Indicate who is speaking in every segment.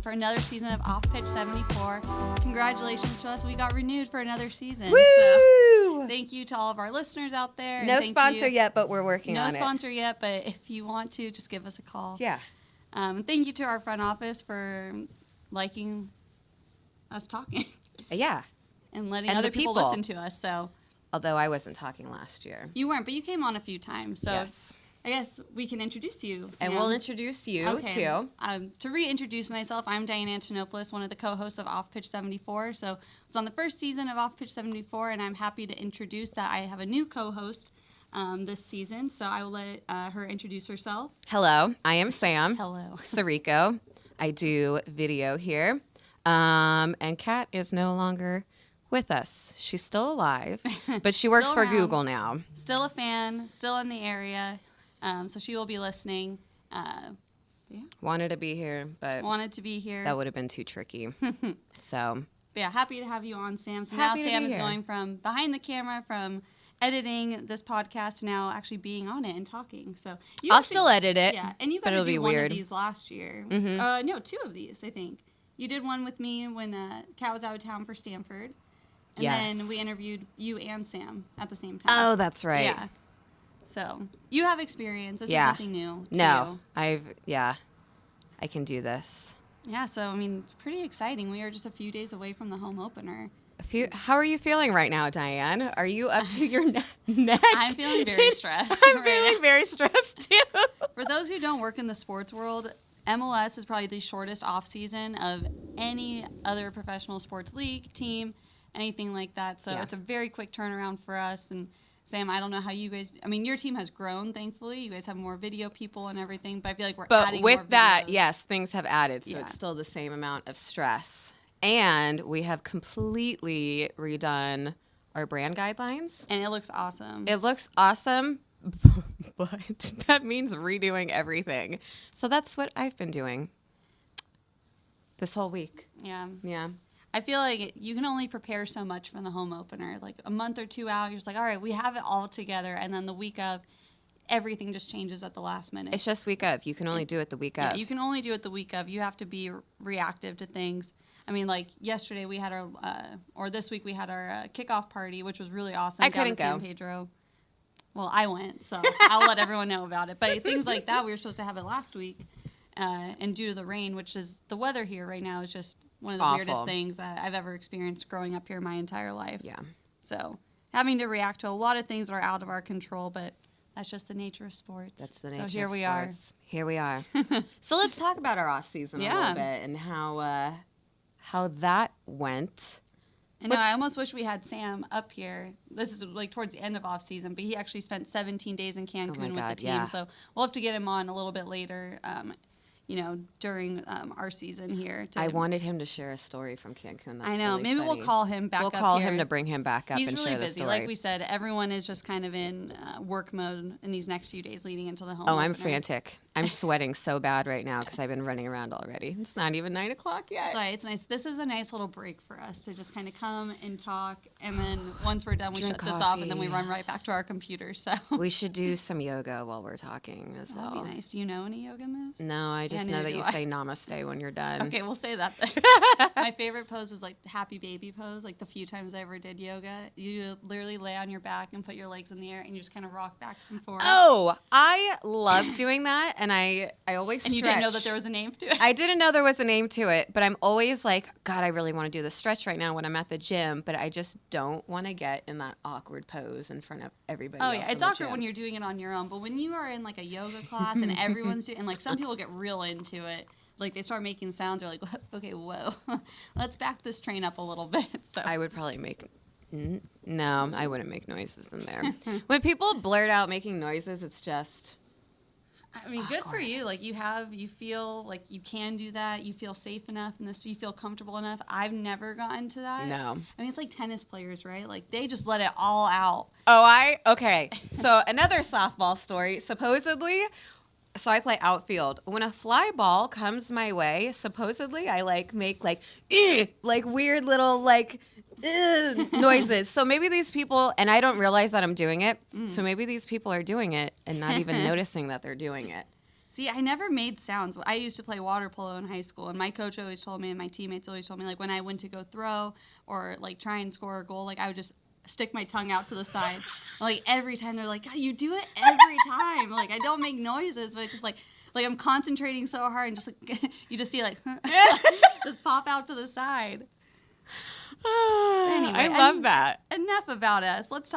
Speaker 1: for another season of Off Pitch 74. Congratulations to us. We got renewed for another season.
Speaker 2: Woo!
Speaker 1: So thank you to all of our listeners out there.
Speaker 2: No sponsor yet, but we're working on it.
Speaker 1: No sponsor yet, but if you want to, just give us a call.
Speaker 2: Yeah.
Speaker 1: Thank you to our front office for liking us talking.
Speaker 2: Yeah.
Speaker 1: And letting other people listen to us. So,
Speaker 2: although I wasn't talking last year.
Speaker 1: You weren't, but you came on a few times. So
Speaker 2: yes.
Speaker 1: I guess we can introduce you, Sam.
Speaker 2: And we'll introduce you, too.
Speaker 1: To reintroduce myself, I'm Diane Antonopoulos, one of the co-hosts of Off Pitch 74. So I was on the first season of Off Pitch 74, and I'm happy to introduce that I have a new co-host this season. So I will let her introduce herself.
Speaker 2: Hello, I am Sam.
Speaker 1: Hello.
Speaker 2: Sarico. I do video here. And Kat is no longer with us. She's still alive, but she works for Google now.
Speaker 1: Still a fan, still in the area. So she will be listening. Yeah.
Speaker 2: Wanted to be here, but that would have been too tricky. So.
Speaker 1: But yeah, happy to have you on, Sam. So now Sam is going from behind the camera, from editing this podcast to now actually being on it and talking. So
Speaker 2: I'll still edit it.
Speaker 1: Yeah, and you got to do one of these last year. Mm-hmm. No, 2 of these, I think. You did one with me when Kat was out of town for Stanford. And then we interviewed you and Sam at the same time.
Speaker 2: Oh, that's right.
Speaker 1: Yeah. So you have experience. This is nothing new to
Speaker 2: you. I can do this.
Speaker 1: Yeah, so, I mean, it's pretty exciting. We are just a few days away from the home opener.
Speaker 2: How are you feeling right now, Diane? Are you up to your neck?
Speaker 1: I'm feeling very stressed.
Speaker 2: I'm feeling very stressed, too.
Speaker 1: For those who don't work in the sports world, MLS is probably the shortest off-season of any other professional sports league, team, anything like that. So it's a very quick turnaround for us. And Sam, I don't know how you guys, I mean, your team has grown, thankfully. You guys have more video people and everything, but I feel like we're adding more videos. But with
Speaker 2: that, yes, things have added, so it's still the same amount of stress. And we have completely redone our brand guidelines.
Speaker 1: And it looks awesome.
Speaker 2: It looks awesome, but that means redoing everything. So that's what I've been doing this whole week.
Speaker 1: Yeah.
Speaker 2: Yeah.
Speaker 1: I feel like you can only prepare so much from the home opener. Like a month or 2 out, you're just like, all right, we have it all together. And then the week of, everything just changes at the last minute.
Speaker 2: It's just week of. You can only do it the week of.
Speaker 1: Yeah, you can only do it the week of. You have to be reactive to things. I mean, like yesterday we had or this week we had our kickoff party, which was really awesome.
Speaker 2: I couldn't go.
Speaker 1: San Pedro. Well, I went, so I'll let everyone know about it. But things like that, we were supposed to have it last week. And due to the rain, which is the weather here right now is just one of the weirdest things that I've ever experienced growing up here my entire life.
Speaker 2: Yeah.
Speaker 1: So having to react to a lot of things that are out of our control, but that's just the nature of sports.
Speaker 2: That's the nature of sports.
Speaker 1: So here we are.
Speaker 2: Here we are. So let's talk about our off season a little bit and how that went.
Speaker 1: I know, I almost wish we had Sam up here. This is like towards the end of off season, but he actually spent 17 days in Cancun with the team. Yeah. So we'll have to get him on a little bit later. During our season here.
Speaker 2: I wanted him to share a story from Cancun. That's
Speaker 1: I know.
Speaker 2: Really
Speaker 1: Maybe
Speaker 2: funny.
Speaker 1: we'll call him back up here.
Speaker 2: We'll call him to bring him back up and
Speaker 1: really
Speaker 2: share the
Speaker 1: busy.
Speaker 2: story.
Speaker 1: Like we said, everyone is just kind of in work mode in these next few days leading into the home
Speaker 2: I'm
Speaker 1: opener.
Speaker 2: frantic. I'm sweating so bad right now because I've been running around already. It's not even 9 o'clock yet.
Speaker 1: Sorry, it's nice. This is a nice little break for us to just kind of come and talk, and then once we're done, we shut this off, and then we run right back to our computers. So
Speaker 2: we should do some yoga while we're talking as well.
Speaker 1: That'd be nice. Do you know any yoga moves?
Speaker 2: No, I just know that you say namaste when you're done.
Speaker 1: Okay, we'll say that then. My favorite pose was like happy baby pose. Like the few times I ever did yoga, you literally lay on your back and put your legs in the air and you just kind of rock back and forth.
Speaker 2: Oh, I love doing that, and I always stretch.
Speaker 1: And you didn't know that there was a name to it?
Speaker 2: I didn't know there was a name to it, but I'm always like, God, I really want to do the stretch right now when I'm at the gym, but I just don't want to get in that awkward pose in front of everybody else.
Speaker 1: Oh, yeah, it's awkward when you're doing it on your own, but when you are in like a yoga class and everyone's doing, and like some people get real into it, like they start making sounds, they're like, okay, whoa, let's back this train up a little bit. So
Speaker 2: I would probably no, I wouldn't make noises in there. When people blurt out making noises, it's just...
Speaker 1: I mean, good for you. Like you feel like you can do that. You feel safe enough in this. You feel comfortable enough. I've never gotten to that.
Speaker 2: No.
Speaker 1: I mean, it's like tennis players, right? Like they just let it all out.
Speaker 2: Okay. So another softball story. Supposedly, so I play outfield. When a fly ball comes my way, supposedly I make weird little noises. So maybe these people, and I don't realize that I'm doing it. So maybe these people are doing it and not even noticing that they're doing it.
Speaker 1: See, I never made sounds. I used to play water polo in high school, and my coach always told me, and my teammates always told me, like, when I went to go throw or, like, try and score a goal, like, I would just stick my tongue out to the side. Like, every time they're like, God, you do it every time. Like, I don't make noises, but it's just, like I'm concentrating so hard, and just, like, you just see, like, just pop out to the side. Anyway,
Speaker 2: I love that.
Speaker 1: Enough about us. Let's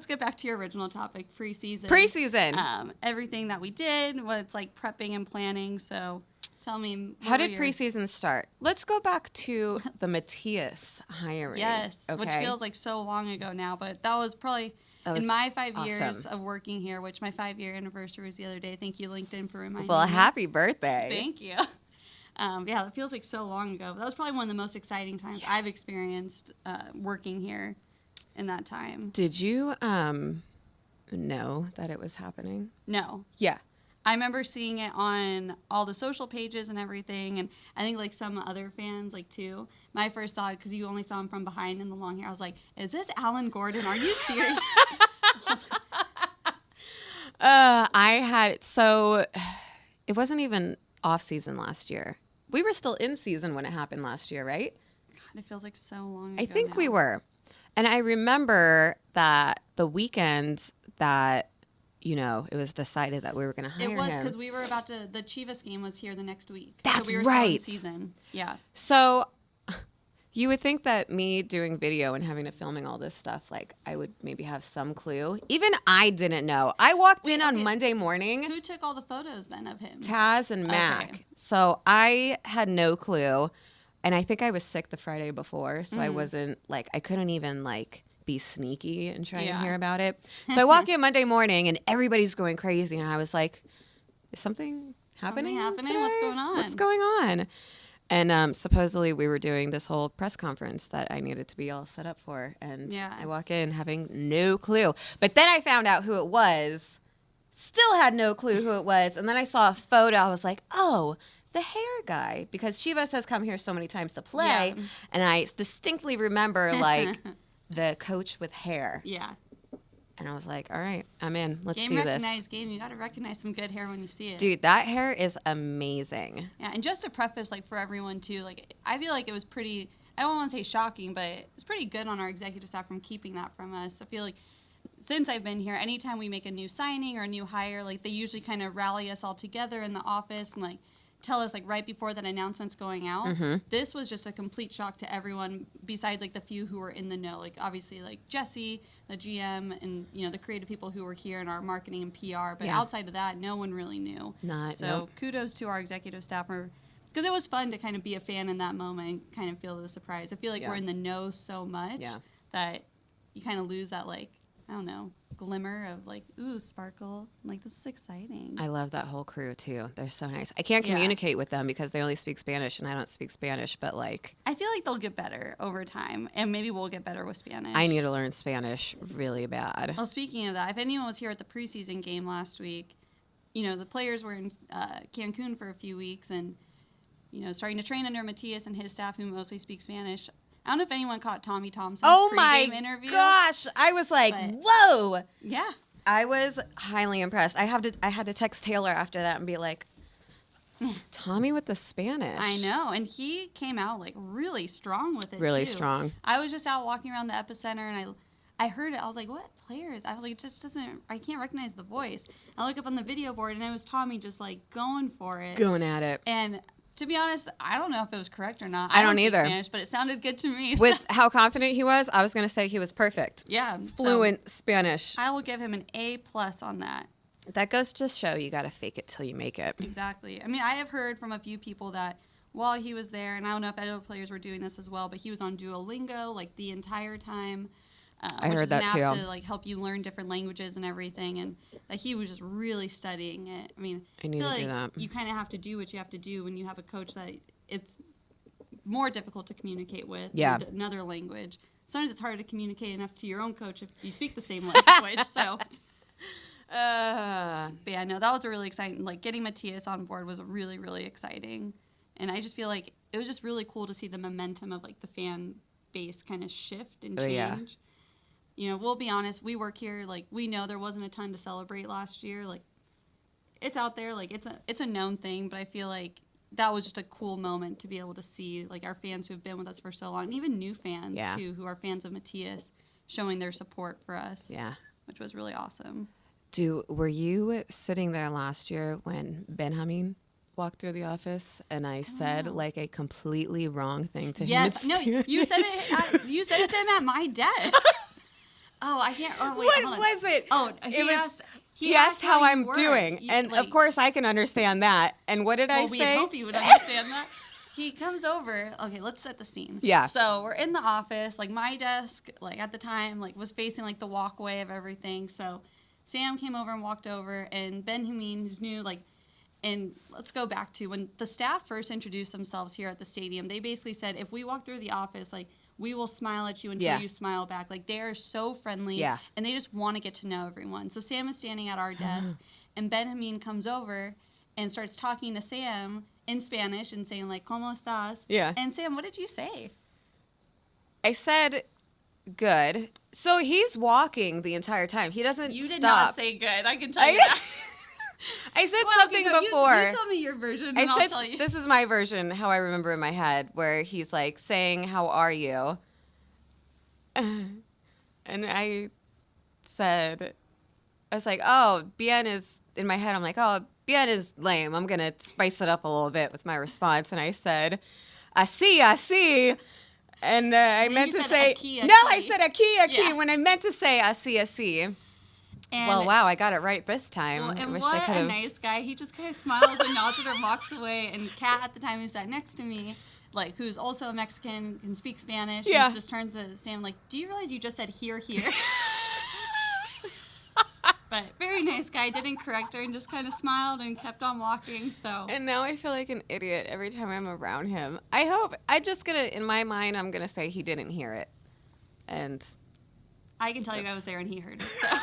Speaker 1: get back to your original topic, preseason. Everything that we did, what it's like prepping and planning. So tell me,
Speaker 2: how did preseason start? Let's go back to the Matthias hiring.
Speaker 1: Yes, okay. Which feels like so long ago now, but that was probably in my 5 years of working here, which my 5-year anniversary was the other day. Thank you, LinkedIn, for reminding me.
Speaker 2: Well, happy birthday.
Speaker 1: Thank you. Yeah, it feels like so long ago. But that was probably one of the most exciting times I've experienced working here in that time.
Speaker 2: Did you know that it was happening?
Speaker 1: No.
Speaker 2: Yeah.
Speaker 1: I remember seeing it on all the social pages and everything, and I think like some other fans like too. My first thought, because you only saw him from behind in the long hair, I was like, "Is this Alan Gordon? Are you serious?"
Speaker 2: It wasn't even off season last year. We were still in season when it happened last year, right?
Speaker 1: God, it feels like so long ago.
Speaker 2: I think
Speaker 1: now.
Speaker 2: we were. And I remember that the weekend that, it was decided that we were going to hire him.
Speaker 1: It was because we were about to, the Chivas game was here the next week.
Speaker 2: That's
Speaker 1: so we were
Speaker 2: right.
Speaker 1: Still in season. Yeah.
Speaker 2: So you would think that me doing video and having to filming all this stuff, like I would maybe have some clue. Even I didn't know. I walked in on Monday morning.
Speaker 1: Who took all the photos then of him?
Speaker 2: Taz and Mac. Okay. So I had no clue. And I think I was sick the Friday before. So I wasn't I couldn't even be sneaky and try and hear about it. So I walk in Monday morning and everybody's going crazy. And I was like, is something happening? Today?
Speaker 1: What's going on?
Speaker 2: What's going on? And supposedly we were doing this whole press conference that I needed to be all set up for. And I walk in having no clue. But then I found out who it was. Still had no clue who it was. And then I saw a photo. I was like, oh, the hair guy. Because Chivas has come here so many times to play. Yeah. And I distinctly remember the coach with hair.
Speaker 1: Yeah.
Speaker 2: And I was like, all right, I'm in. Let's
Speaker 1: do
Speaker 2: this.
Speaker 1: Recognize game. You got to recognize some good hair when you see it.
Speaker 2: Dude, that hair is amazing.
Speaker 1: Yeah, and just to preface, for everyone, too, I feel like it was pretty, I don't want to say shocking, but it was pretty good on our executive staff from keeping that from us. I feel like since I've been here, anytime we make a new signing or a new hire, they usually kind of rally us all together in the office and, tell us right before that announcement's going out. Mm-hmm. This was just a complete shock to everyone besides the few who were in the know. Obviously Jesse, the GM, and the creative people who were here in our marketing and PR. But outside of that, no one really knew. Kudos to our executive staff because it was fun to kind of be a fan in that moment, kind of feel the surprise. I feel like we're in the know so much that you kind of lose that I don't know, glimmer of ooh, sparkle. This is exciting.
Speaker 2: I love that whole crew too. They're so nice. I can't communicate with them because they only speak Spanish and I don't speak Spanish, but
Speaker 1: I feel like they'll get better over time and maybe we'll get better with Spanish.
Speaker 2: I need to learn Spanish really bad.
Speaker 1: Well, speaking of that, if anyone was here at the preseason game last week, the players were in Cancun for a few weeks and, starting to train under Matthias and his staff who mostly speak Spanish. I don't know if anyone caught Tommy Thompson's pregame interview.
Speaker 2: Oh my gosh! I was like, whoa!
Speaker 1: Yeah,
Speaker 2: I was highly impressed. I had to text Taylor after that and be like, Tommy with the Spanish.
Speaker 1: I know, and he came out really strong with it.
Speaker 2: Really
Speaker 1: too.
Speaker 2: strong.
Speaker 1: I was just out walking around the epicenter and I heard it. I was like, what players? I was like, it just doesn't. I can't recognize the voice. I look up on the video board and it was Tommy just going for it,
Speaker 2: going at it,
Speaker 1: and. To be honest, I don't know if it was correct or not.
Speaker 2: I don't either.
Speaker 1: Spanish, but it sounded good to me.
Speaker 2: With how confident he was, I was going to say he was perfect.
Speaker 1: Yeah.
Speaker 2: Fluent Spanish.
Speaker 1: I will give him an A+ on that.
Speaker 2: That goes to show you got to fake it till you make it.
Speaker 1: Exactly. I mean, I have heard from a few people that while he was there, and I don't know if other players were doing this as well, but he was on Duolingo the entire time.
Speaker 2: I heard that too.
Speaker 1: Which is an app to help you learn different languages and everything, and he was just really studying it. I mean,
Speaker 2: I need to do that.
Speaker 1: You kind of have to do what you have to do when you have a coach that it's more difficult to communicate with than another language. Sometimes it's hard to communicate enough to your own coach if you speak the same language. So, but yeah, no, that was a really exciting. Getting Matthias on board was really, really exciting, and I just feel like it was just really cool to see the momentum of the fan base kind of shift and change. We'll be honest, we work here, we know there wasn't a ton to celebrate last year. it's out there, like it's a known thing, but I feel like that was just a cool moment to be able to see like our fans who have been with us for so long, and even new fans too, who are fans of Matthias, showing their support for us.
Speaker 2: Yeah.
Speaker 1: Which was really awesome.
Speaker 2: Were you sitting there last year when Benjamin walked through the office and I said like a completely wrong thing to him?
Speaker 1: Yes, no, you said it. You said it to him at my desk. Oh, I can't. Oh, wait,
Speaker 2: what was it?
Speaker 1: Oh,
Speaker 2: he asked how I'm
Speaker 1: were.
Speaker 2: doing, and of course I can understand that. And what did I say?
Speaker 1: Well, we hope you would understand that. He comes over. Okay, let's set the scene.
Speaker 2: Yeah.
Speaker 1: So we're in the office. Like my desk, like at the time, like was facing like the walkway of everything. So Sam came over and walked over, and Benjamin, who's new, like, and let's go back to when the staff first introduced themselves here at the stadium. They basically said, if we walk through the office, like, we will smile at you until you smile back. Like, they are so friendly, and they just want to get to know everyone. So Sam is standing at our desk, and Benjamin comes over and starts talking to Sam in Spanish and saying, like, ¿Cómo estás?
Speaker 2: Yeah.
Speaker 1: And Sam, what did you say?
Speaker 2: I said, good. So he's walking the entire time. He doesn't
Speaker 1: You did
Speaker 2: stop.
Speaker 1: not say good. I can tell you that.
Speaker 2: I said
Speaker 1: Well,
Speaker 2: something before.
Speaker 1: You tell me your version, and I'll tell you.
Speaker 2: This is my version, how I remember in my head, where he's like saying, how are you? And I was like, oh, bien is, in my head, I'm like, oh, bien is lame. I'm going to spice it up a little bit with my response. And I said, así. And I meant to say, I said aquí, when I meant to say así. And well, wow, I got it right this time.
Speaker 1: Well, and
Speaker 2: I wish
Speaker 1: what
Speaker 2: I could have.
Speaker 1: A nice guy. He just kind of smiles and nods and walks away. And Kat, at the time, who sat next to me, like, who's also a Mexican, can speak Spanish, and just turns to Sam, like, do you realize you just said here? But very nice guy, didn't correct her, and just kind of smiled and kept on walking. So.
Speaker 2: And now I feel like an idiot every time I'm around him. I'm just going to, in my mind, I'm going to say he didn't hear it. And
Speaker 1: I can tell you I was there and he heard it. So.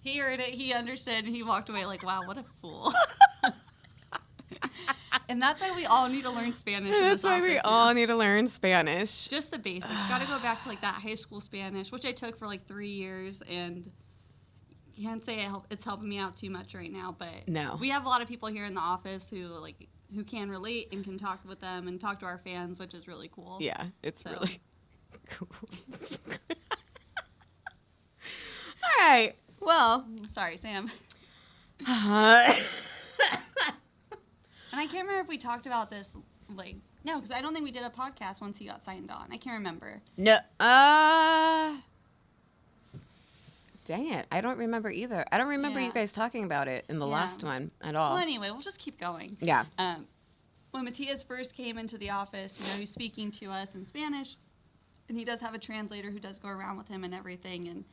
Speaker 1: He heard it, he understood, and he walked away like, wow, what a fool. And that's why we all need to learn Spanish.
Speaker 2: That's why we all need to learn Spanish.
Speaker 1: Just the basics. Got to go back to like that high school Spanish, which I took for like 3 years, and you can't say it's helping me out too much right now. But
Speaker 2: no,
Speaker 1: we have a lot of people here in the office who can relate and can talk with them and talk to our fans, which is really cool.
Speaker 2: Yeah, it's really cool. All right. Well,
Speaker 1: sorry, Sam. And I can't remember if we talked about this, like, no, because I don't think we did a podcast once he got signed on. I can't remember.
Speaker 2: No. Dang it. I don't remember either. I don't remember you guys talking about it in the last one at all.
Speaker 1: Well, anyway, we'll just keep going.
Speaker 2: Yeah.
Speaker 1: When Matthias first came into the office, he's speaking to us in Spanish, and he does have a translator who does go around with him and everything, and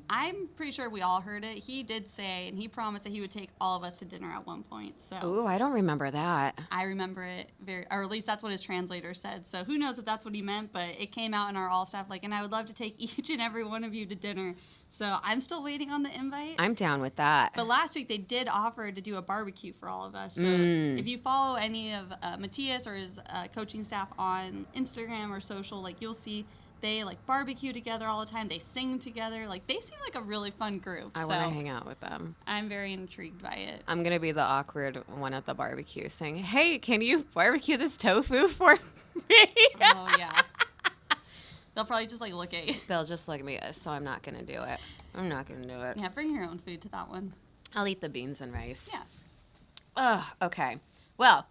Speaker 1: I'm pretty sure we all heard it. He did say, and he promised that he would take all of us to dinner at one point. So,
Speaker 2: ooh, I don't remember that.
Speaker 1: I remember it or at least that's what his translator said. So who knows if that's what he meant, but it came out in our all staff, like, and I would love to take each and every one of you to dinner. So I'm still waiting on the invite.
Speaker 2: I'm down with that.
Speaker 1: But last week they did offer to do a barbecue for all of us. So if you follow any of Matthias or his coaching staff on Instagram or social, like, you'll see they like barbecue together all the time. They sing together. Like, they seem like a really fun group.
Speaker 2: I want to hang out with them.
Speaker 1: I'm very intrigued by it.
Speaker 2: I'm going to be the awkward one at the barbecue saying, hey, can you barbecue this tofu for me?
Speaker 1: Oh, yeah. They'll probably just like look at you.
Speaker 2: They'll just look at me, so I'm not going to do it. I'm not going to do it.
Speaker 1: Yeah, bring your own food to that one.
Speaker 2: I'll eat the beans and rice.
Speaker 1: Yeah.
Speaker 2: Okay. Well,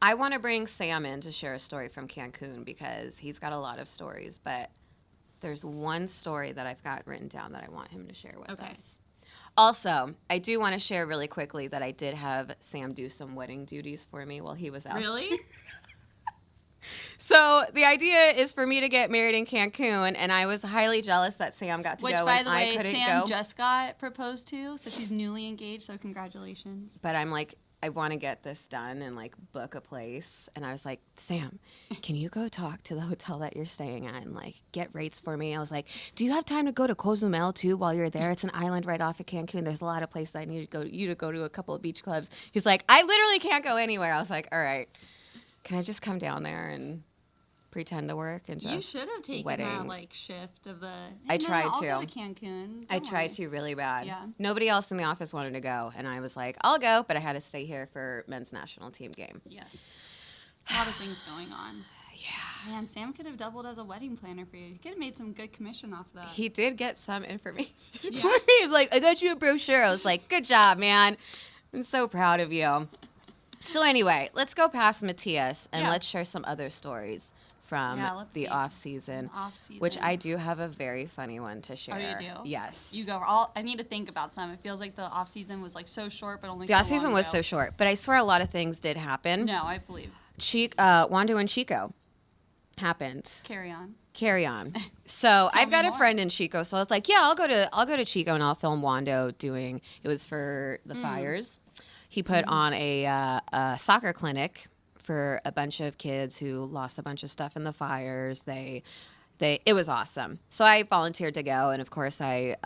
Speaker 2: I want to bring Sam in to share a story from Cancun because he's got a lot of stories, but there's one story that I've got written down that I want him to share with us. Also, I do want to share really quickly that I did have Sam do some wedding duties for me while he was out.
Speaker 1: Really?
Speaker 2: So the idea is for me to get married in Cancun, and I was highly jealous that Sam got to go and I couldn't go.
Speaker 1: Which, by the way, Sam just got proposed to, so she's newly engaged, so congratulations.
Speaker 2: But I'm like, I want to get this done and like book a place. And I was like, Sam, can you go talk to the hotel that you're staying at and like get rates for me? I was like, do you have time to go to Cozumel too while you're there? It's an island right off of Cancun. There's a lot of places I need you to go to a couple of beach clubs. He's like, I literally can't go anywhere. I was like, all right, can I just come down there and pretend to work and just
Speaker 1: You should have taken
Speaker 2: wedding.
Speaker 1: that like shift of the. Hey,
Speaker 2: I tried
Speaker 1: I'll
Speaker 2: to.
Speaker 1: go to Cancun.
Speaker 2: I
Speaker 1: Don't
Speaker 2: tried
Speaker 1: worry.
Speaker 2: to really bad.
Speaker 1: Yeah.
Speaker 2: Nobody else in the office wanted to go, and I was like, I'll go, but I had to stay here for men's national team game.
Speaker 1: Yes. A lot of things going on. Yeah. Man, Sam could have doubled as a wedding planner for you. He could have made some good commission off that.
Speaker 2: He did get some information
Speaker 1: Yeah.
Speaker 2: for me. He's like, I got you a brochure. I was like, good job, man. I'm so proud of you. So anyway, let's go past Matthias and let's share some other stories from the off season, which I do have a very funny one to share.
Speaker 1: Oh, you do?
Speaker 2: Yes.
Speaker 1: You go. I need to think about some. It feels like the off season was like so short, but only
Speaker 2: The
Speaker 1: so
Speaker 2: off season
Speaker 1: long
Speaker 2: was
Speaker 1: ago.
Speaker 2: so short, but I swear a lot of things did happen.
Speaker 1: No, I believe.
Speaker 2: Wando and Chico happened.
Speaker 1: Carry on.
Speaker 2: Carry on. So I've got
Speaker 1: me
Speaker 2: a
Speaker 1: more.
Speaker 2: friend in Chico, so I was like, yeah, I'll go to Chico and I'll film Wando doing. It was for the fires. He put on a soccer clinic for a bunch of kids who lost a bunch of stuff in the fires. It was awesome. So I volunteered to go, and of course I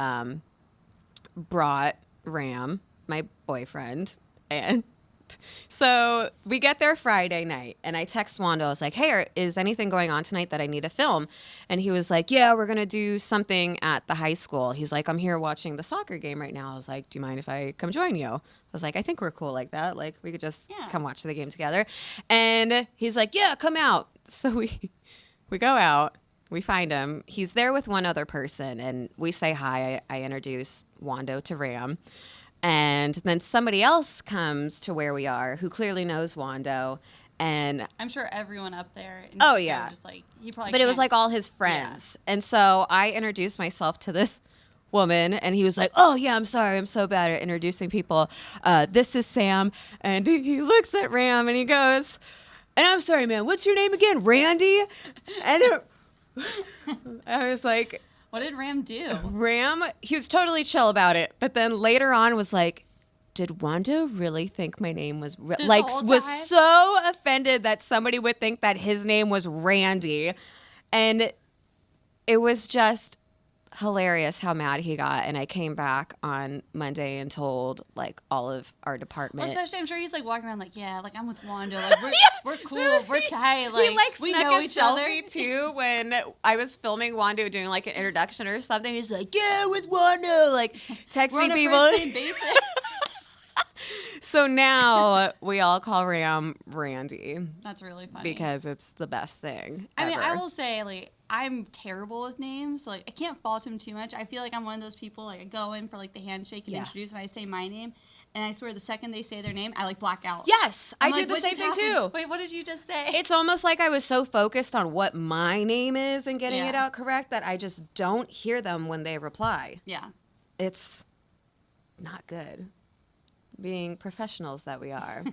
Speaker 2: brought Ram, my boyfriend, and so we get there Friday night, and I text Wando. I was like, hey, is anything going on tonight that I need to film? And he was like, yeah, we're going to do something at the high school. He's like, I'm here watching the soccer game right now. I was like, do you mind if I come join you? I was like, I think we're cool like that. Like, we could just come watch the game together. And he's like, yeah, come out. So we go out. We find him. He's there with one other person, and we say hi. I introduce Wando to Ram. And then somebody else comes to where we are who clearly knows Wando. And
Speaker 1: I'm sure everyone up there. In
Speaker 2: Oh,
Speaker 1: Chico
Speaker 2: yeah.
Speaker 1: Just like, he probably
Speaker 2: but it was
Speaker 1: can't-
Speaker 2: like all his friends. And so I introduced myself to this woman, and he was like, oh, yeah, I'm sorry. I'm so bad at introducing people. This is Sam. And he looks at Ram, and he goes, and I'm sorry, man, what's your name again? Randy? And I was like,
Speaker 1: What did Ram do?
Speaker 2: Ram, he was totally chill about it, but then later on was like, did Wando really think my name was like
Speaker 1: whole
Speaker 2: was
Speaker 1: time?
Speaker 2: so offended that somebody would think that his name was Randy, and it was just hilarious how mad he got. And I came back on Monday and told like all of our department.
Speaker 1: Well, especially, I'm sure he's like walking around like, yeah, like I'm with Wando, like we're cool, we're tight, like
Speaker 2: He like
Speaker 1: we
Speaker 2: snuck
Speaker 1: know
Speaker 2: a
Speaker 1: each other.
Speaker 2: selfie too when I was filming Wando doing like an introduction or something. He's like, yeah, with Wando, like
Speaker 1: We're
Speaker 2: texting
Speaker 1: on a
Speaker 2: people.
Speaker 1: first name basis.
Speaker 2: So now we all call Ram Randy
Speaker 1: That's really funny.
Speaker 2: because it's the best thing.
Speaker 1: I mean, I
Speaker 2: ever.
Speaker 1: will say, like, I'm terrible with names. So, like, I can't fault him too much. I feel like I'm one of those people, like, I go in for, like, the handshake and introduce, and I say my name. And I swear the second they say their name, I, like, black out.
Speaker 2: Yes,
Speaker 1: I'm
Speaker 2: I
Speaker 1: like,
Speaker 2: do the
Speaker 1: what
Speaker 2: same
Speaker 1: just
Speaker 2: thing
Speaker 1: happened?
Speaker 2: too.
Speaker 1: Wait, what did you just say?
Speaker 2: It's almost like I was so focused on what my name is and getting
Speaker 1: Yeah.
Speaker 2: it out correct that I just don't hear them when they reply.
Speaker 1: Yeah.
Speaker 2: It's not good. Being professionals that we are.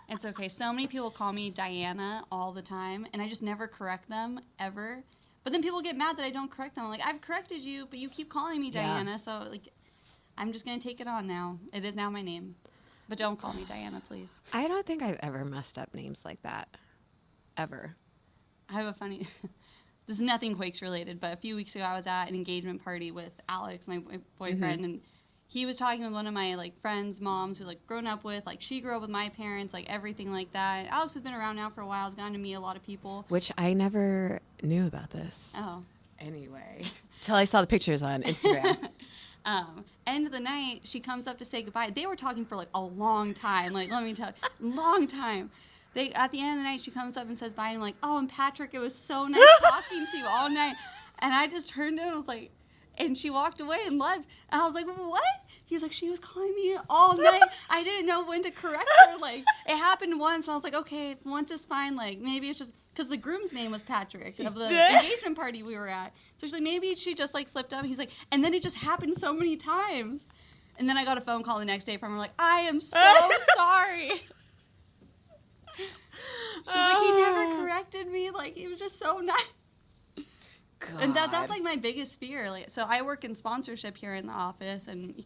Speaker 1: It's okay. So many people call me Diana all the time, and I just never correct them, ever. But then people get mad that I don't correct them. I'm like, I've corrected you, but you keep calling me
Speaker 2: Yeah.
Speaker 1: Diana, so, like, I'm just going to take it on now. It is now my name. But don't call me Diana, please.
Speaker 2: I don't think I've ever messed up names like that. Ever.
Speaker 1: I have a funny... This is nothing Quakes related, but a few weeks ago I was at an engagement party with Alex, my boyfriend, and he was talking with one of my like friends' moms who like grown up with, like she grew up with my parents, like everything like that. Alex has been around now for a while. Has gotten to meet a lot of people.
Speaker 2: Which I never knew about this.
Speaker 1: Oh.
Speaker 2: Anyway. Till I saw the pictures on Instagram.
Speaker 1: End of the night, she comes up to say goodbye. They were talking for like a long time. Like, let me tell you, long time. At the end of the night, she comes up and says bye. And I'm like, oh, and Patrick, it was so nice talking to you all night. And I just turned to him and was like, and she walked away and left. And I was like, what? He was like, she was calling me all night. I didn't know when to correct her. Like, it happened once, and I was like, okay, once is fine. Like, maybe it's just because the groom's name was Patrick of the engagement party we were at. So she's like, maybe she just like slipped up. He's like, and then it just happened so many times. And then I got a phone call the next day from her, like, I am so sorry. She's like, he never corrected me. Like, he was just so nice.
Speaker 2: God.
Speaker 1: And that's like my biggest fear. Like, so I work in sponsorship here in the office, and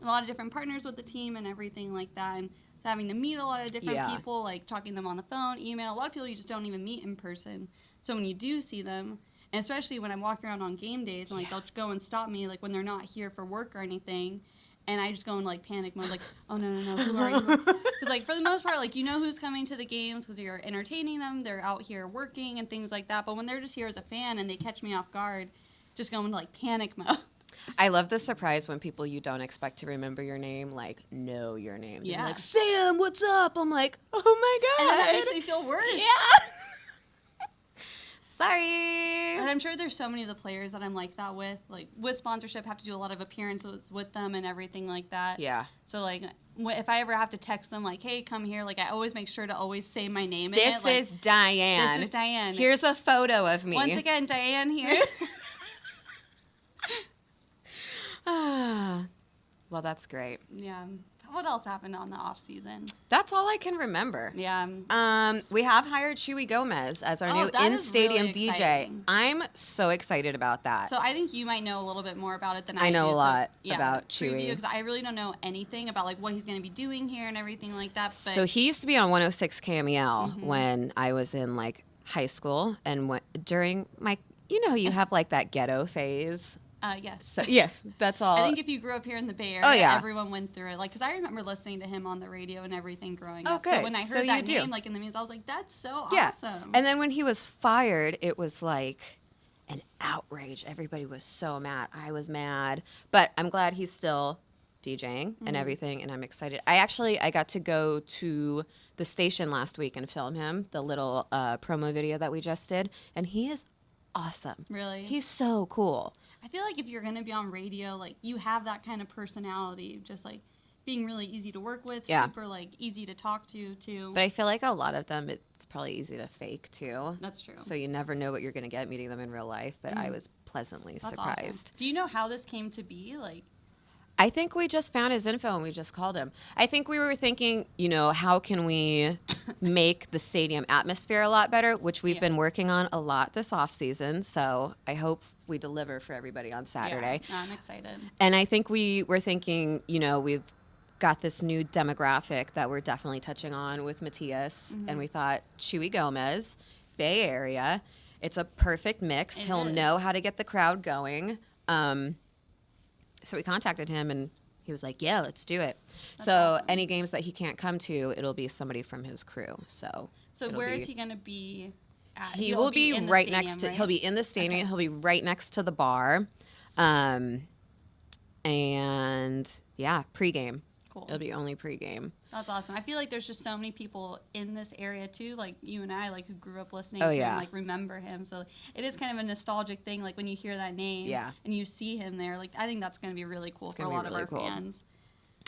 Speaker 1: a lot of different partners with the team and everything like that. And having to meet a lot of different people, like talking to them on the phone, email. A lot of people you just don't even meet in person. So when you do see them, and especially when I'm walking around on game days, and like they'll go and stop me, like when they're not here for work or anything. And I just go in like panic mode, like, oh no, who are you? Because Because, like, for the most part, like, you know who's coming to the games because you're entertaining them. They're out here working and things like that. But when they're just here as a fan and they catch me off guard, just go into, like, panic mode.
Speaker 2: I love the surprise when people you don't expect to remember your name, like, know your name. They're
Speaker 1: Yeah.
Speaker 2: like, Sam, what's up? I'm like, oh, my God.
Speaker 1: And then that makes me feel worse.
Speaker 2: Yeah. Sorry.
Speaker 1: And I'm sure there's so many of the players that I'm like that with. Like, with sponsorship, have to do a lot of appearances with them and everything like that.
Speaker 2: Yeah.
Speaker 1: So, like, if I ever have to text them, like, hey, come here, like, I always make sure to always say my name in it.
Speaker 2: This
Speaker 1: Like,
Speaker 2: is Diane.
Speaker 1: This is Diane.
Speaker 2: Here's a photo of me.
Speaker 1: Once again, Diane here.
Speaker 2: Well, that's great.
Speaker 1: Yeah. What else happened on the off season?
Speaker 2: That's all I can remember.
Speaker 1: Yeah.
Speaker 2: We have hired Chewy Gomez as our new
Speaker 1: that is
Speaker 2: in-stadium
Speaker 1: really
Speaker 2: DJ.
Speaker 1: exciting.
Speaker 2: I'm so excited about that.
Speaker 1: So I think you might know a little bit more about it than I do.
Speaker 2: I know a
Speaker 1: So,
Speaker 2: lot
Speaker 1: yeah,
Speaker 2: about Chewy.
Speaker 1: Because I really don't know anything about like what he's going to be doing here and everything like that. But
Speaker 2: So he used to be on 106 KMEL when I was in like high school and during my, you have like that ghetto phase.
Speaker 1: Yes.
Speaker 2: So yeah, that's all.
Speaker 1: I think if you grew up here in the Bay Area,
Speaker 2: yeah.
Speaker 1: everyone went through it. Like, because I remember listening to him on the radio and everything growing up.
Speaker 2: good.
Speaker 1: So when I
Speaker 2: So
Speaker 1: heard that
Speaker 2: you do.
Speaker 1: name, like in the news, I was like, that's so
Speaker 2: yeah.
Speaker 1: awesome.
Speaker 2: And then when he was fired, it was like an outrage. Everybody was so mad. I was mad, but I'm glad he's still DJing and everything, and I'm excited. I got to go to the station last week and film him, the little promo video that we just did, and he is awesome.
Speaker 1: Really?
Speaker 2: He's so cool.
Speaker 1: I feel like if you're going to be on radio, like, you have that kind of personality, just, like, being really easy to work with,
Speaker 2: Yeah.
Speaker 1: super, like, easy to talk to, too.
Speaker 2: But I feel like a lot of them, it's probably easy to fake, too.
Speaker 1: That's true.
Speaker 2: So you never know what you're going to get meeting them in real life, but I was pleasantly
Speaker 1: That's
Speaker 2: surprised.
Speaker 1: awesome. Do you know how this came to be? Like,
Speaker 2: I think we just found his info and we just called him. I think we were thinking, how can we make the stadium atmosphere a lot better, which we've been working on a lot this off season. So I hope we deliver for everybody on Saturday.
Speaker 1: Yeah, I'm excited.
Speaker 2: And I think we were thinking, we've got this new demographic that we're definitely touching on with Matthias. And we thought, Chewy Gomez, Bay Area. It's a perfect mix. He'll know how to get the crowd going. So we contacted him, and he was like, yeah, let's do it.
Speaker 1: That's
Speaker 2: so
Speaker 1: awesome.
Speaker 2: any games that he can't come to, it'll be somebody from his crew. So
Speaker 1: Where is he going to be at?
Speaker 2: He
Speaker 1: He'll
Speaker 2: will be
Speaker 1: in the
Speaker 2: right
Speaker 1: stadium,
Speaker 2: next to,
Speaker 1: right?
Speaker 2: he'll be in the stadium.
Speaker 1: Okay.
Speaker 2: He'll be right next to the bar. And yeah, pregame.
Speaker 1: Cool.
Speaker 2: It'll be only pregame.
Speaker 1: That's awesome. I feel like there's just so many people in this area too, like you and I, like who grew up listening
Speaker 2: Oh,
Speaker 1: to
Speaker 2: yeah.
Speaker 1: him, like remember him. So it is kind of a nostalgic thing, like when you hear that name
Speaker 2: Yeah.
Speaker 1: and you see him there. Like I think that's going to be really cool
Speaker 2: It's
Speaker 1: for a
Speaker 2: gonna be
Speaker 1: lot
Speaker 2: really
Speaker 1: of our
Speaker 2: cool.
Speaker 1: fans.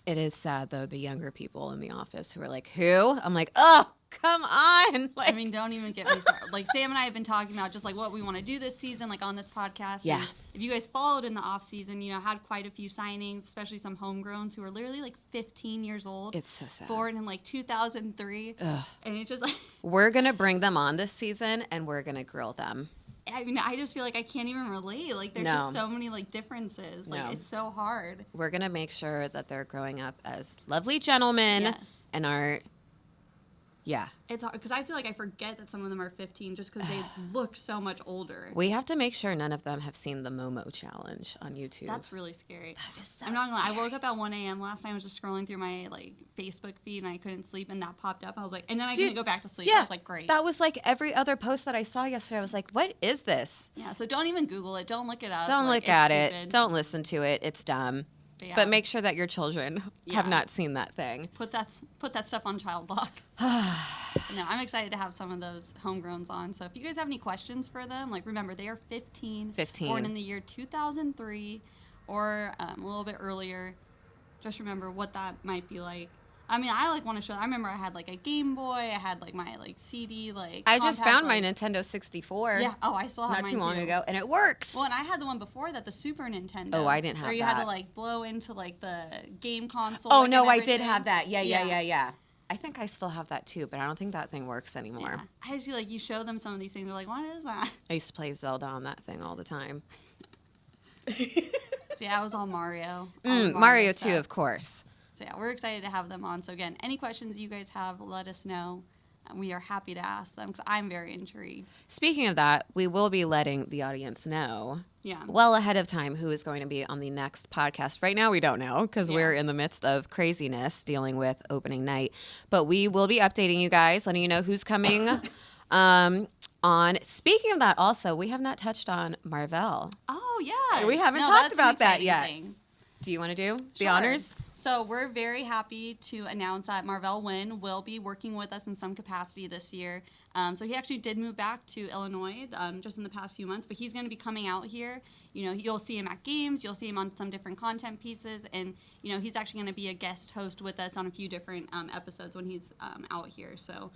Speaker 2: It is sad, though, the younger people in the office who are like, who? I'm like, oh, come on. Like,
Speaker 1: I mean, don't even get me started. Like Sam and I have been talking about just like what we want to do this season, like on this podcast.
Speaker 2: Yeah.
Speaker 1: And if you guys followed in the off season, had quite a few signings, especially some homegrowns who are literally like 15 years old.
Speaker 2: it's so sad.
Speaker 1: Born in like 2003.
Speaker 2: Ugh.
Speaker 1: And it's just like,
Speaker 2: We're going to bring them on this season, and we're going to grill them.
Speaker 1: I mean, I just feel like I can't even relate. Like, there's
Speaker 2: No.
Speaker 1: just so many, like, differences. Like,
Speaker 2: No.
Speaker 1: it's so hard.
Speaker 2: We're going to make sure that they're growing up as lovely gentlemen
Speaker 1: Yes.
Speaker 2: and are, yeah.
Speaker 1: It's hard, because I feel like I forget that some of them are 15 just because they look so much older.
Speaker 2: We have to make sure none of them have seen the Momo challenge on YouTube.
Speaker 1: That's really scary.
Speaker 2: That is so
Speaker 1: I'm not gonna lie. I
Speaker 2: scary.
Speaker 1: wook up at 1 a.m. last night. I was just scrolling through my, like, Facebook feed, and I couldn't sleep, and that popped up. I was like, and then I
Speaker 2: Dude,
Speaker 1: couldn't go back to sleep.
Speaker 2: Yeah,
Speaker 1: I was like, great.
Speaker 2: That was like every other post that I saw yesterday. I was like, what is this?
Speaker 1: Yeah, so don't even Google it. Don't look it up.
Speaker 2: Don't
Speaker 1: Like,
Speaker 2: look at
Speaker 1: it's
Speaker 2: it.
Speaker 1: stupid.
Speaker 2: Don't listen to it. It's dumb.
Speaker 1: But, yeah,
Speaker 2: But make sure that your children have
Speaker 1: Yeah.
Speaker 2: not seen that thing.
Speaker 1: Put that stuff on child lock. No, I'm excited to have some of those homegrowns on. So if you guys have any questions for them, like remember they are 15,
Speaker 2: 15.
Speaker 1: born in the year 2003 or a little bit earlier. Just remember what that might be like. I mean, I want to show. I remember I had like a Game Boy. I had like my CD. Like
Speaker 2: I just
Speaker 1: compact,
Speaker 2: found my
Speaker 1: like-
Speaker 2: Nintendo 64
Speaker 1: Yeah. Oh, I still have
Speaker 2: not
Speaker 1: mine
Speaker 2: too long
Speaker 1: too.
Speaker 2: ago, and it works.
Speaker 1: Well, and I had the one before that, the Super Nintendo.
Speaker 2: Oh, I didn't have
Speaker 1: Where you had to
Speaker 2: that.
Speaker 1: like blow into like the game console.
Speaker 2: Oh
Speaker 1: like,
Speaker 2: no,
Speaker 1: and
Speaker 2: I did
Speaker 1: everything.
Speaker 2: have that. Yeah. I think I still have that too, but I don't think that thing works anymore.
Speaker 1: Yeah. I just feel like you show them some of these things, they're like, what is that?
Speaker 2: I used to play Zelda on that thing all the time.
Speaker 1: So yeah, I was all Mario. All the
Speaker 2: Mario
Speaker 1: stuff.
Speaker 2: 2, of course.
Speaker 1: So yeah, we're excited to have them on. So again, any questions you guys have, let us know. we are happy to ask them because I'm very intrigued.
Speaker 2: Speaking of that, we will be letting the audience know well ahead of time who is going to be on the next podcast. Right now, we don't know because we're in the midst of craziness dealing with opening night. But we will be updating you guys, letting you know who's coming on. Speaking of that, also, we have not touched on Marvell.
Speaker 1: Oh, yeah.
Speaker 2: We haven't talked about that yet.
Speaker 1: Thing.
Speaker 2: Do you want to do the honors?
Speaker 1: So we're very happy to announce that Marvell Wynn will be working with us in some capacity this year. So he actually did move back to Illinois just in the past few months, but he's going to be coming out here. You know, you'll see him at games, you'll see him on some different content pieces, and, you know, he's actually going to be a guest host with us on a few different episodes when he's out here. So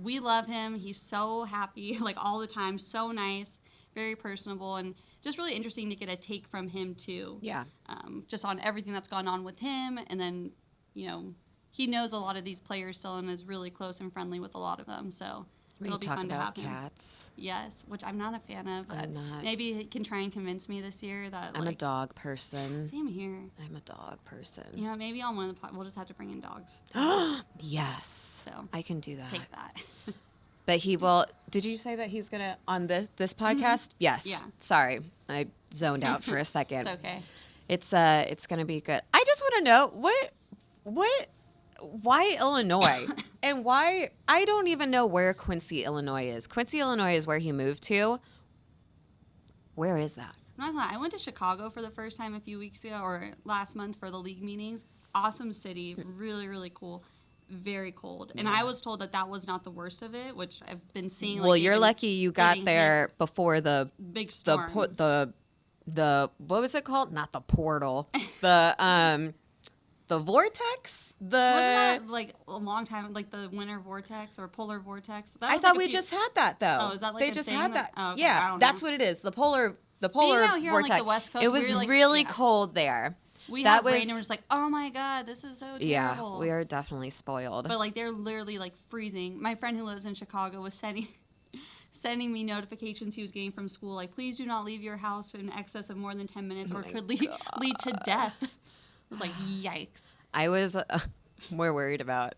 Speaker 1: we love him. He's so happy, like all the time, so nice, very personable, and just really interesting to get a take from him too. Yeah. Just on everything that's gone on with him, and then, you know, he knows a lot of these players still and is really close and friendly with a lot of them. So it'll be fun to have him.
Speaker 2: Cats.
Speaker 1: Yes, which I'm not a fan of. But
Speaker 2: I'm not.
Speaker 1: Maybe he can try and convince me this year that
Speaker 2: I'm a dog person.
Speaker 1: Same here.
Speaker 2: I'm a dog person.
Speaker 1: You know, maybe on one of the we'll just have to bring in dogs.
Speaker 2: Yes.
Speaker 1: So
Speaker 2: I can do that.
Speaker 1: Take that.
Speaker 2: But he will. Did you say that he's gonna on this podcast? Mm-hmm. Yes. Yeah. Sorry, I zoned out for a second.
Speaker 1: It's okay.
Speaker 2: It's gonna be good. I just want to know why Illinois and why I don't even know where Quincy, Illinois is. Quincy, Illinois is where he moved to. Where is that?
Speaker 1: I'm not gonna lie, I went to Chicago for the first time a few weeks ago or last month for the league meetings. Awesome city, really, really cool. Very cold. And I was told that was not the worst of it, which I've been seeing.
Speaker 2: Well, you're lucky you got there before the
Speaker 1: big storm.
Speaker 2: The what was it called? Not the portal. The vortex?
Speaker 1: Wasn't that like a long time, like the winter vortex or polar vortex?
Speaker 2: I thought we just had that though.
Speaker 1: Oh, is that like
Speaker 2: they just had that?
Speaker 1: Oh, okay.
Speaker 2: Yeah, that's what it is. The polar
Speaker 1: Being out here
Speaker 2: vortex.
Speaker 1: On, like, the West Coast,
Speaker 2: it was really cold there.
Speaker 1: We had rain and we're just like, oh my God, this is so terrible.
Speaker 2: Yeah, we are definitely spoiled.
Speaker 1: But like they're literally like freezing. My friend who lives in Chicago was sending me notifications he was getting from school, like, please do not leave your house in excess of more than 10 minutes or it could lead to death. I was like, yikes.
Speaker 2: I was more worried about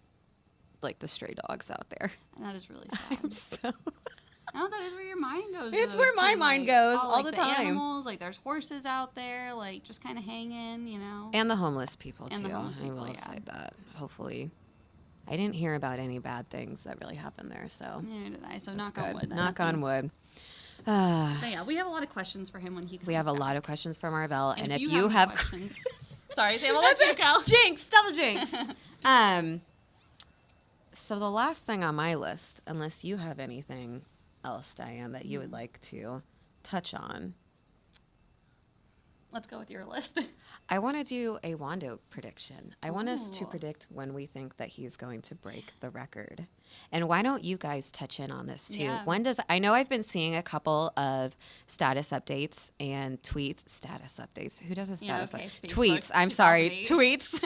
Speaker 2: like the stray dogs out there.
Speaker 1: And that is really sad.
Speaker 2: I'm so...
Speaker 1: No, that is where your mind goes.
Speaker 2: It's where my mind goes all the time.
Speaker 1: Animals, like there's horses out there, like just kind of hanging, you know.
Speaker 2: And the homeless people too.
Speaker 1: And the homeless people,
Speaker 2: I will say that. Hopefully, I didn't hear about any bad things that really happened there. So
Speaker 1: neither did I. So knock on wood.
Speaker 2: Knock on wood.
Speaker 1: But yeah, we have a lot of questions for him when he comes.
Speaker 2: We have
Speaker 1: back.
Speaker 2: A lot of questions for Marvell, and if
Speaker 1: you have questions, sorry, Sam, I'll let you go.
Speaker 2: Jinx, double jinx. So the last thing on my list, unless you have anything else, Diane, that you would like to touch on.
Speaker 1: Let's go with your list.
Speaker 2: I want to do a Wando prediction. I want us to predict when we think that he's going to break the record. And why don't you guys touch in on this too?
Speaker 1: Yeah.
Speaker 2: I know I've been seeing a couple of status updates and tweets. Status updates. Who does a status update? Tweets. I'm sorry. Tweets.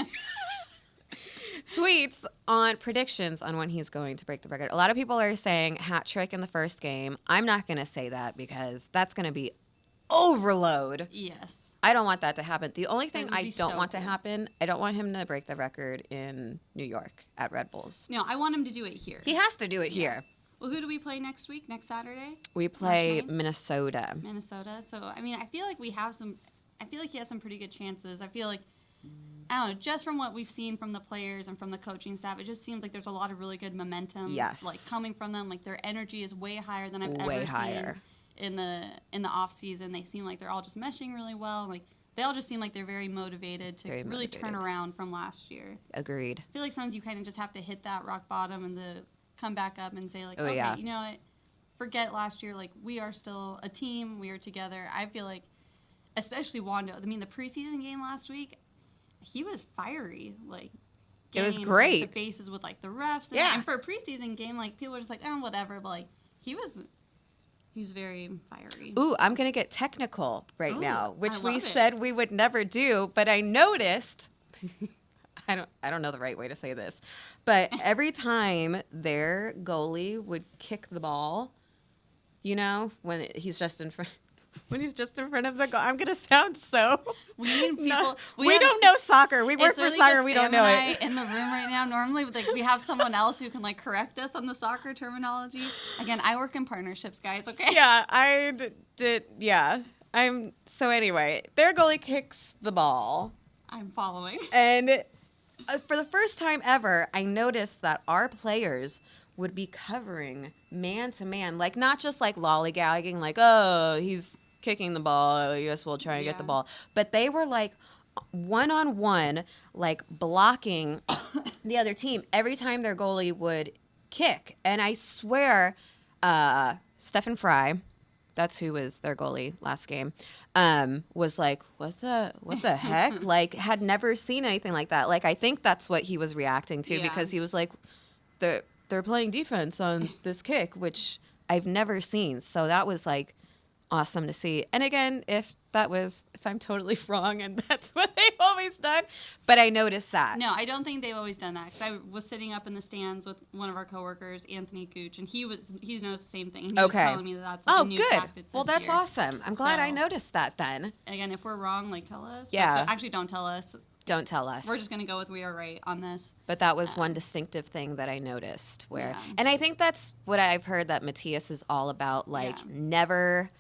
Speaker 2: Tweets on predictions on when he's going to break the record. A lot of people are saying hat trick in the first game. I'm not going to say that because that's going to be overload.
Speaker 1: Yes.
Speaker 2: I don't want that to happen. The only thing I don't want to happen, I don't want him to break the record in New York at Red Bulls.
Speaker 1: No, I want him to do it here.
Speaker 2: He has to do it here.
Speaker 1: Well, who do we play next week, next Saturday?
Speaker 2: We play Minnesota.
Speaker 1: So, I mean, I feel like he has some pretty good chances. I feel like, I don't know, just from what we've seen from the players and from the coaching staff, it just seems like there's a lot of really good momentum.
Speaker 2: Yes.
Speaker 1: Like coming from them, like their energy is way higher than I've ever seen in the off season. They seem like they're all just meshing really well. Like they all just seem like they're very motivated to really turn around from last year.
Speaker 2: Agreed.
Speaker 1: I feel like sometimes you kind of just have to hit that rock bottom and come back up and say like, you know what, forget last year. Like we are still a team. We are together. I feel like, especially Wando. I mean, the preseason game last week, he was fiery. Like
Speaker 2: it was great.
Speaker 1: Like, the faces with like the refs. And for a preseason game, like people were just like, oh, whatever. But like he was very fiery.
Speaker 2: Ooh, I'm gonna get technical now, which we said we would never do. But I noticed. I don't know the right way to say this, but every time their goalie would kick the ball, you know, when he's just in front. when he's just in front of the goal. I'm gonna sound so.
Speaker 1: We need people.
Speaker 2: No, we don't know soccer. We work
Speaker 1: it's
Speaker 2: for
Speaker 1: really
Speaker 2: soccer.
Speaker 1: just
Speaker 2: We
Speaker 1: Sam
Speaker 2: don't know
Speaker 1: and
Speaker 2: it.
Speaker 1: I in the room right now. Normally, like we have someone else who can like correct us on the soccer terminology. Again, I work in partnerships, guys. Okay.
Speaker 2: Yeah, I did. Yeah, I'm. So anyway, their goalie kicks the ball,
Speaker 1: I'm following.
Speaker 2: and for the first time ever, I noticed that our players would be covering man to man, like not just like lollygagging, like oh he's kicking the ball, I guess we'll try and get the ball, but they were like one on one, like blocking the other team every time their goalie would kick. And I swear, Stefan Fry, that's who was their goalie last game, was like, what the heck? Like, had never seen anything like that. Like, I think that's what he was reacting to because he was like, they're playing defense on this kick, which I've never seen. So that was like awesome to see. And again, if I'm totally wrong and that's what they've always done, but I noticed that.
Speaker 1: No, I don't think they've always done that because I was sitting up in the stands with one of our coworkers, Anthony Gooch, and he knows the same thing. He was telling me that's like a new tactic this
Speaker 2: well, that's
Speaker 1: year.
Speaker 2: awesome. I'm glad I noticed that then.
Speaker 1: Again, if we're wrong, like tell us.
Speaker 2: Yeah.
Speaker 1: But actually, don't tell us.
Speaker 2: Don't tell us.
Speaker 1: We're just going to go with we are right on this.
Speaker 2: But that was one distinctive thing that I noticed and I think that's what I've heard that Matthias is all about, like never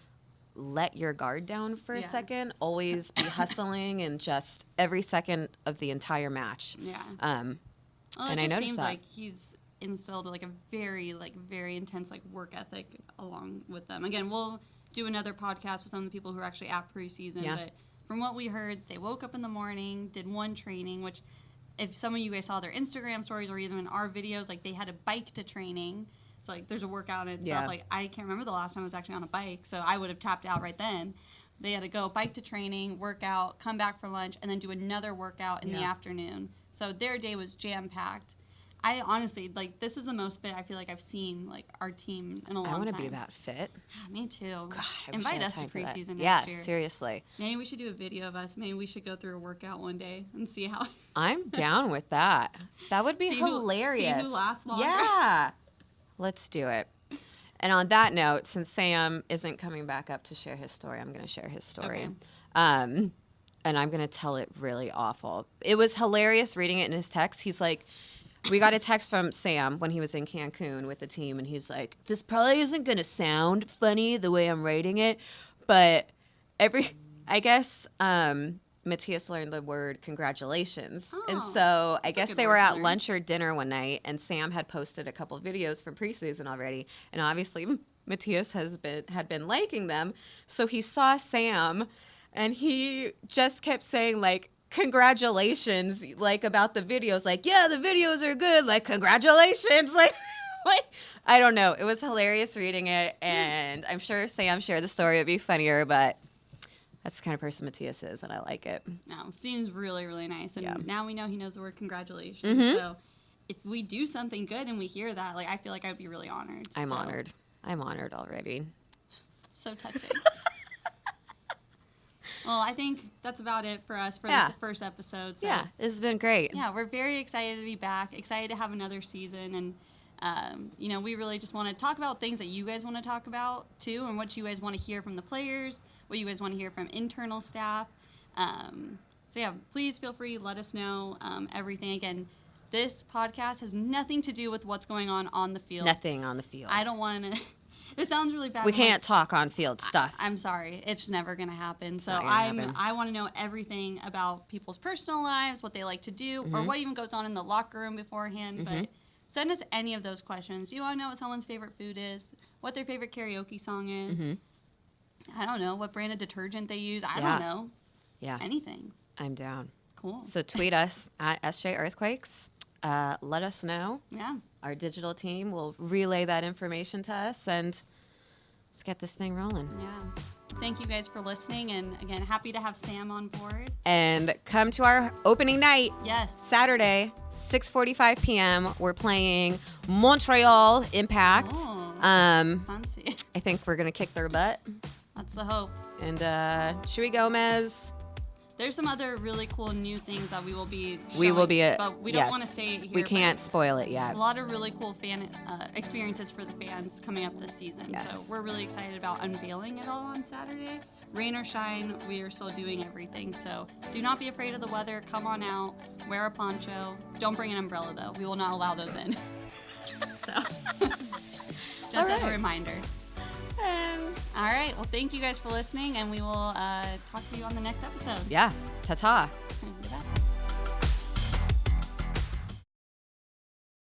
Speaker 2: let your guard down for a second, always be hustling and just every second of the entire match.
Speaker 1: Yeah.
Speaker 2: And
Speaker 1: I
Speaker 2: noticed
Speaker 1: seems
Speaker 2: that.
Speaker 1: like he's instilled like a very intense like work ethic along with them. Again, we'll do another podcast with some of the people who are actually at preseason, but from what we heard, they woke up in the morning, did one training, which if some of you guys saw their Instagram stories or even in our videos, like they had a bike to training. So like there's a workout in itself. Like I can't remember the last time I was actually on a bike, so I would have tapped out right then. They had to go bike to training, workout, come back for lunch, and then do another workout in the afternoon. So their day was jam-packed. I honestly, like, this is the most fit I feel like I've seen, like, our team in a long time.
Speaker 2: I want to be that fit.
Speaker 1: Me too.
Speaker 2: God, I
Speaker 1: Invite
Speaker 2: wish I
Speaker 1: us to
Speaker 2: had time for that.
Speaker 1: preseason next year.
Speaker 2: Yeah, seriously.
Speaker 1: Maybe we should do a video of us. Maybe we should go through a workout one day and see how.
Speaker 2: I'm down with that. That would be hilarious.
Speaker 1: See who lasts longer.
Speaker 2: Yeah. Let's do it. And on that note, since Sam isn't coming back up to share his story, I'm going to share his story.
Speaker 1: Okay.
Speaker 2: And I'm going to tell it really awful. It was hilarious reading it in his text. He's like, we got a text from Sam when he was in Cancun with the team, and he's like, this probably isn't going to sound funny the way I'm writing it, but I guess Matthias learned the word congratulations. And so I guess they were at lunch or dinner one night, and Sam had posted a couple of videos from preseason already, and obviously Matthias had been liking them. So he saw Sam, and he just kept saying, like, congratulations, like, about the videos, like, yeah, the videos are good, like, congratulations, like I don't know. It was hilarious reading it, and I'm sure Sam shared the story, it'd be funnier, but that's the kind of person Matthias is, and I like it.
Speaker 1: No, seems really, really nice, and now we know he knows the word congratulations, so if we do something good and we hear that, like, I feel like I'd be really honored.
Speaker 2: I'm honored already.
Speaker 1: So touching. Well, I think that's about it for us for this first episode. So,
Speaker 2: yeah, this has been great.
Speaker 1: Yeah, we're very excited to be back, excited to have another season. And, we really just want to talk about things that you guys want to talk about, too, and what you guys want to hear from the players, what you guys want to hear from internal staff. Please feel free, let us know everything. Again, this podcast has nothing to do with what's going on the field.
Speaker 2: Nothing on the field.
Speaker 1: I don't want to... This sounds really bad.
Speaker 2: We can't talk on field stuff.
Speaker 1: I'm sorry. It's just never going to happen. So I want to know everything about people's personal lives, what they like to do, or what even goes on in the locker room beforehand. But send us any of those questions. Do you want to know what someone's favorite food is? What their favorite karaoke song is? I don't know. What brand of detergent they use? I don't know.
Speaker 2: Yeah.
Speaker 1: Anything.
Speaker 2: I'm down.
Speaker 1: Cool.
Speaker 2: So tweet us at SJ Earthquakes. Let us know.
Speaker 1: Yeah.
Speaker 2: Our digital team will relay that information to us, and let's get this thing rolling.
Speaker 1: Yeah. Thank you guys for listening, and again, happy to have Sam on board.
Speaker 2: And come to our opening night.
Speaker 1: Yes.
Speaker 2: Saturday, 6:45 p.m. We're playing Montreal Impact.
Speaker 1: Oh, fancy.
Speaker 2: I think we're going to kick their butt.
Speaker 1: That's the hope.
Speaker 2: And Shui Gomez.
Speaker 1: There's some other really cool new things that we will be showing,
Speaker 2: We will be,
Speaker 1: but we don't want to say it here.
Speaker 2: We can't spoil it yet.
Speaker 1: A lot of really cool fan experiences for the fans coming up this season.
Speaker 2: Yes.
Speaker 1: So we're really excited about unveiling it all on Saturday. Rain or shine, we are still doing everything. So do not be afraid of the weather. Come on out, wear a poncho. Don't bring an umbrella though. We will not allow those in. So just as a reminder. All right. Well, thank you guys for listening, and we will talk to you on the next episode.
Speaker 2: Yeah. Ta-ta.